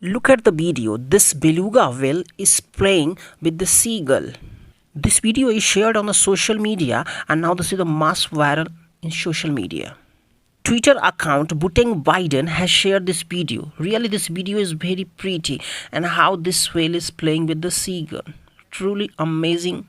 Look at the video. This beluga whale is playing with the seagull. This video is shared on the social media and now this is the mass viral in social media. Twitter account Buteng Biden has shared this video. Really, this video is very pretty and how this whale is playing with the seagull. Truly amazing.